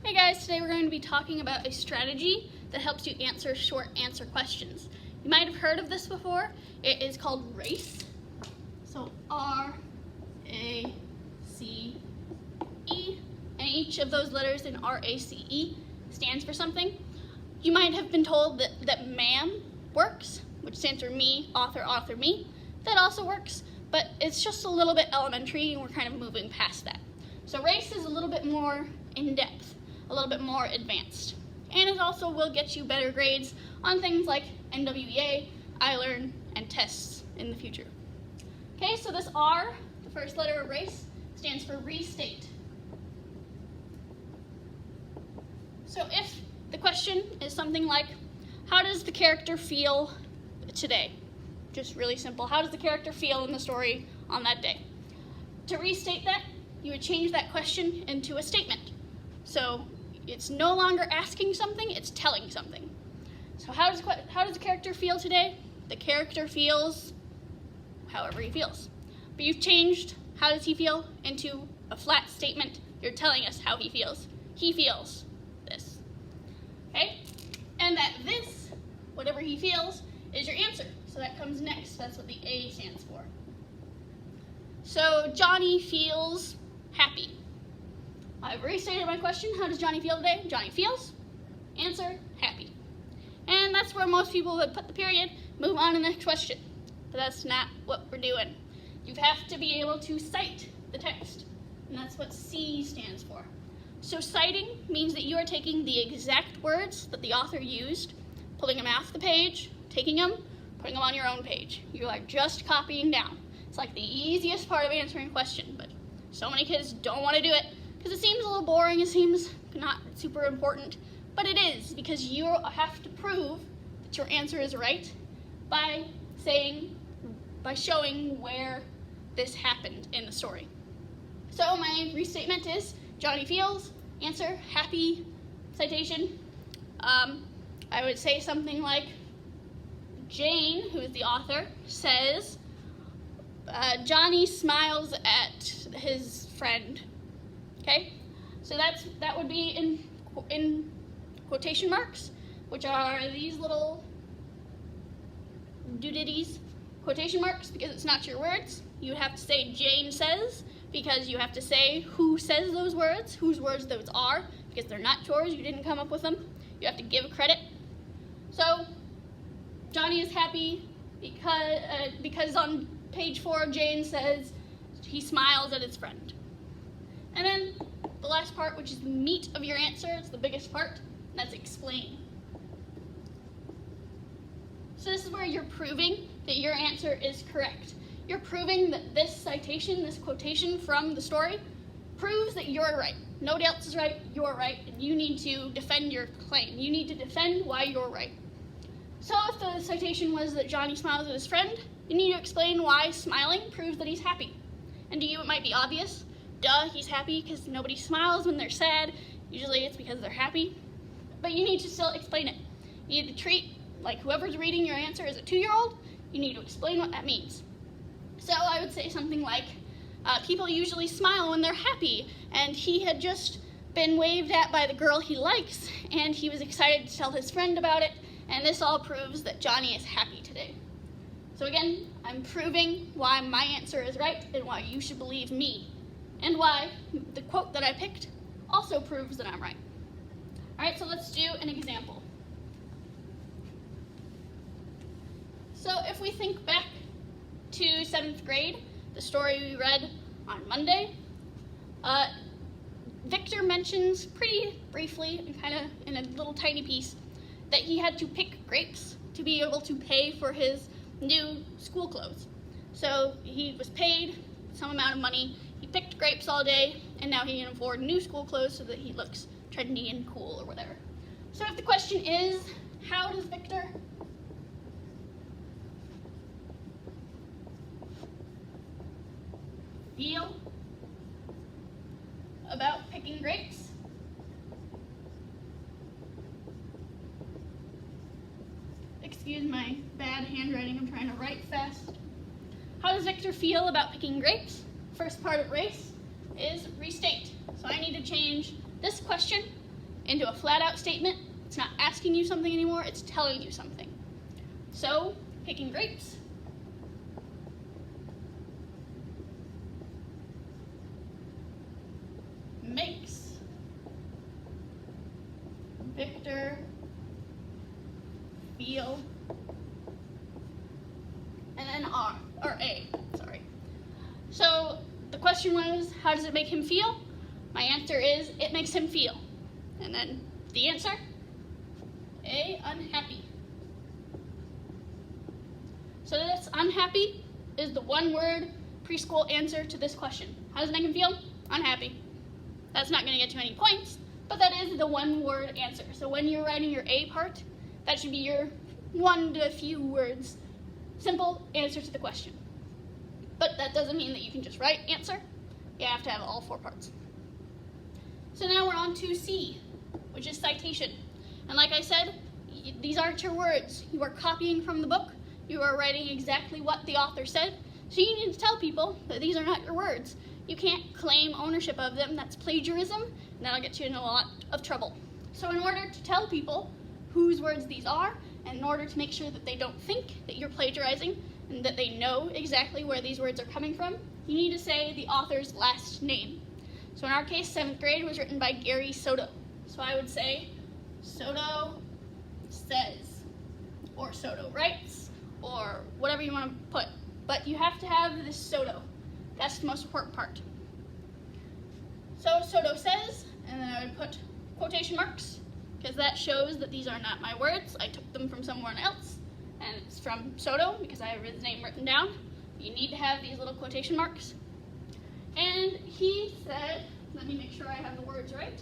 Hey guys, today we're going to be talking about a strategy that helps you answer short answer questions. You might have heard of this before. It is called RACE. So R-A-C-E. And each of those letters in R-A-C-E stands for something. You might have been told that MAM works, which stands for me, author, author, me. That also works, but it's just a little bit elementary and we're kind of moving past that. So RACE is a little bit more in-depth, a little bit more advanced. And it also will get you better grades on things like NWEA, iLearn, and tests in the future. Okay, so this R, the first letter of RACE, stands for restate. So if the question is something like, how does the character feel today? Just really simple. How does the character feel in the story on that day? To restate that, you would change that question into a statement. So it's no longer asking something, it's telling something. So how does the character feel today? The character feels however he feels. But you've changed how does he feel into a flat statement. You're telling us how he feels. He feels this. Okay? And that this, whatever he feels, is your answer. So that comes next. That's what the A stands for. So Johnny feels happy. I've restated my question. How does Johnny feel today? Johnny feels, answer, happy. And that's where most people would put the period, move on to the next question. But that's not what we're doing. You have to be able to cite the text. And that's what C stands for. So citing means that you are taking the exact words that the author used, pulling them off the page, taking them, putting them on your own page. You are just copying down. It's like the easiest part of answering a question, but so many kids don't want to do it because it seems a little boring, it seems not super important, but it is because you have to prove that your answer is right by showing where this happened in the story. So my restatement is Johnny feels, answer, happy, citation. I would say something like Jane, who is the author, says, Johnny smiles at his friend. Okay, so that would be in quotation marks, which are these little doodaddies, quotation marks, because it's not your words. You would have to say Jane says, because you have to say who says those words, whose words those are, because they're not yours, you didn't come up with them. You have to give credit. So Johnny is happy because on page 4, Jane says he smiles at his friend. And then the last part, which is the meat of your answer, it's the biggest part, and that's explain. So this is where you're proving that your answer is correct. You're proving that this citation, this quotation from the story, proves that you're right. Nobody else is right, you're right, and you need to defend your claim. You need to defend why you're right. So if the citation was that Johnny smiles at his friend, you need to explain why smiling proves that he's happy. And to you it might be obvious. Duh, he's happy because nobody smiles when they're sad. Usually it's because they're happy. But you need to still explain it. You need to treat, like whoever's reading your answer as a 2-year-old, you need to explain what that means. So I would say something like, people usually smile when they're happy, and he had just been waved at by the girl he likes, and he was excited to tell his friend about it, and this all proves that Johnny is happy today. So again, I'm proving why my answer is right and why you should believe me, and why the quote that I picked also proves that I'm right. All right, so let's do an example. So if we think back to 7th grade, the story we read on Monday, Victor mentions pretty briefly and kind of in a little tiny piece that he had to pick grapes to be able to pay for his new school clothes. So he was paid some amount of money, he picked grapes all day, and now he can afford new school clothes so that he looks trendy and cool or whatever. So if the question is, how does Victor feel about picking grapes? Excuse my bad handwriting, I'm trying to write fast. How does Victor feel about picking grapes? First part of RACE is restate. So I need to change this question into a flat-out statement. It's not asking you something anymore, it's telling you something. So, picking grapes. Makes Victor feel, and then A, sorry. So the question was, how does it make him feel? My answer is, it makes him feel. And then the answer, A, unhappy. So this unhappy is the one-word preschool answer to this question. How does it make him feel? Unhappy. That's not going to get you any points, but that is the one-word answer. So when you're writing your A part, that should be your one to a few words, simple answer to the question. But that doesn't mean that you can just write answer. You have to have all 4 parts. So now we're on to C, which is citation. And like I said, these aren't your words. You are copying from the book. You are writing exactly what the author said. So you need to tell people that these are not your words. You can't claim ownership of them. That's plagiarism, and that'll get you in a lot of trouble. So in order to tell people whose words these are, and in order to make sure that they don't think that you're plagiarizing and that they know exactly where these words are coming from, you need to say the author's last name. So in our case, 7th grade was written by Gary Soto. So I would say Soto says, or Soto writes, or whatever you want to put. But you have to have this Soto. That's the most important part. So Soto says, and then I would put quotation marks, because that shows that these are not my words. I took them from somewhere else, and it's from Soto, because I have his name written down. You need to have these little quotation marks. And he said, let me make sure I have the words right.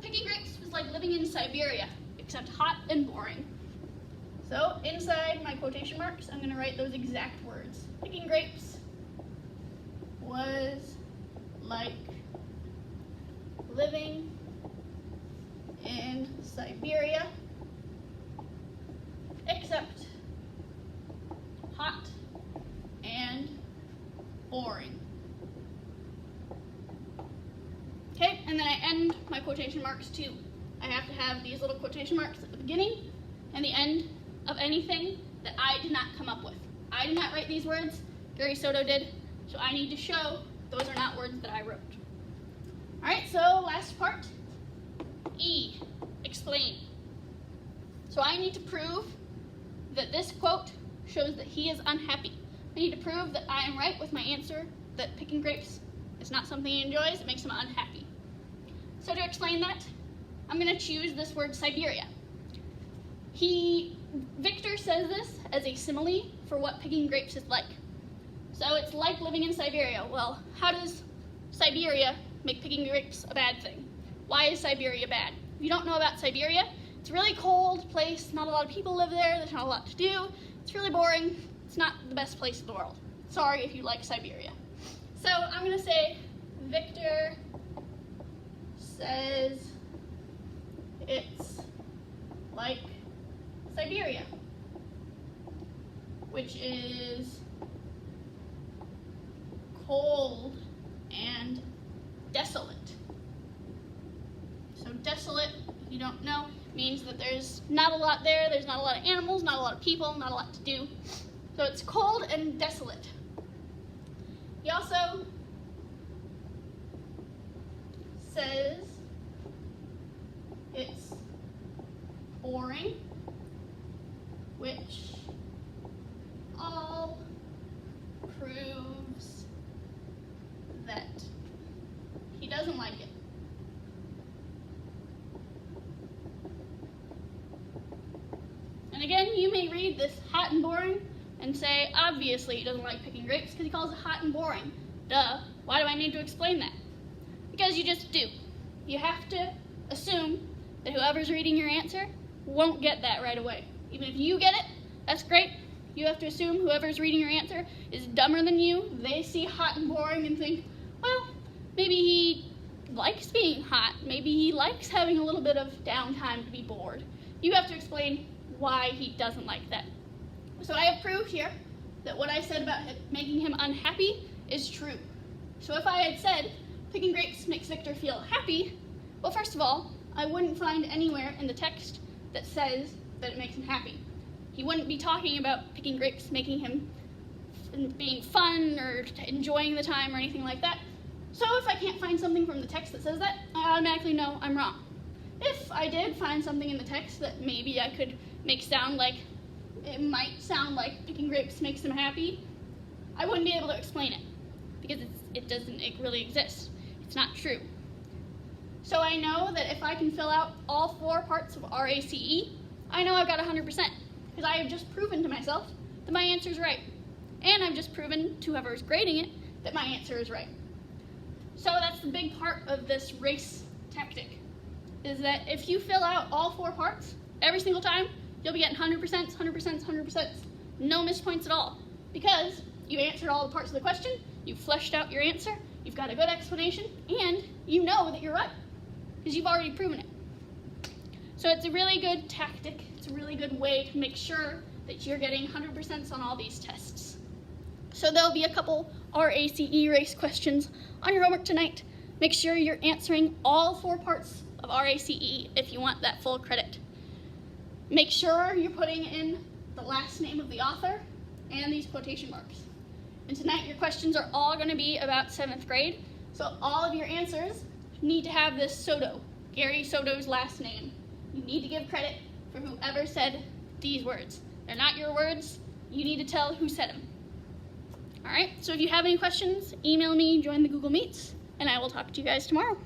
Picking grapes was like living in Siberia, except hot and boring. So inside my quotation marks, I'm going to write those exact words. Picking grapes was like living in Siberia, except hot and boring. Okay, and then I end my quotation marks too. I have to have these little quotation marks at the beginning and the end of anything that I did not come up with. I did not write these words, Gary Soto did, so I need to show those are not words that I wrote. All right, so last part, E, explain. So I need to prove that this quote shows that he is unhappy. I need to prove that I am right with my answer, that picking grapes is not something he enjoys, it makes him unhappy. So to explain that, I'm going to choose this word Siberia. Victor says this as a simile for what picking grapes is like. So it's like living in Siberia. Well, how does Siberia make picking grapes a bad thing? Why is Siberia bad? If you don't know about Siberia, it's a really cold place, not a lot of people live there, there's not a lot to do, it's really boring, it's not the best place in the world. Sorry if you like Siberia. So I'm going to say, Victor says it's like Siberia, which is cold and desolate. So desolate, if you don't know, means that there's not a lot there, there's not a lot of animals, not a lot of people, not a lot to do. So it's cold and desolate. He also says it's boring, which all proves that he doesn't like it. And again, you may read this hot and boring and say, obviously he doesn't like picking grapes because he calls it hot and boring. Duh, why do I need to explain that? Because you just do. You have to assume that whoever's reading your answer won't get that right away. Even if you get it, that's great. You have to assume whoever's reading your answer is dumber than you. They see hot and boring and think, well, maybe he likes being hot. Maybe he likes having a little bit of downtime to be bored. You have to explain why he doesn't like that. So I have proved here that what I said about making him unhappy is true. So if I had said picking grapes makes Victor feel happy, Well, first of all, I wouldn't find anywhere in the text that says that it makes him happy. He wouldn't be talking about picking grapes making him being fun or enjoying the time or anything like that. So if I can't find something from the text that says that, I automatically know I'm wrong. If I did find something in the text that maybe I could make sound like, it might sound like picking grapes makes him happy, I wouldn't be able to explain it because it really exist. It's not true. So I know that if I can fill out all 4 parts of RACE, I know I've got 100% because I have just proven to myself that my answer is right. And I've just proven to whoever's grading it that my answer is right. So that's the big part of this race tactic, is that if you fill out all 4 parts every single time, you'll be getting 100%, 100%, 100%, no missed points at all, because you answered all the parts of the question, you've fleshed out your answer, you've got a good explanation, and you know that you're right, because you've already proven it. So it's a really good tactic, it's a really good way to make sure that you're getting 100% on all these tests. So there'll be a couple RACE race questions on your homework tonight. Make sure you're answering all 4 parts of RACE if you want that full credit. Make sure you're putting in the last name of the author and these quotation marks. And tonight your questions are all going to be about 7th grade, so all of your answers need to have this Soto, Gary Soto's last name. You need to give credit for whoever said these words. They're not your words, you need to tell who said them. All right, so if you have any questions, email me, join the Google Meets, and I will talk to you guys tomorrow.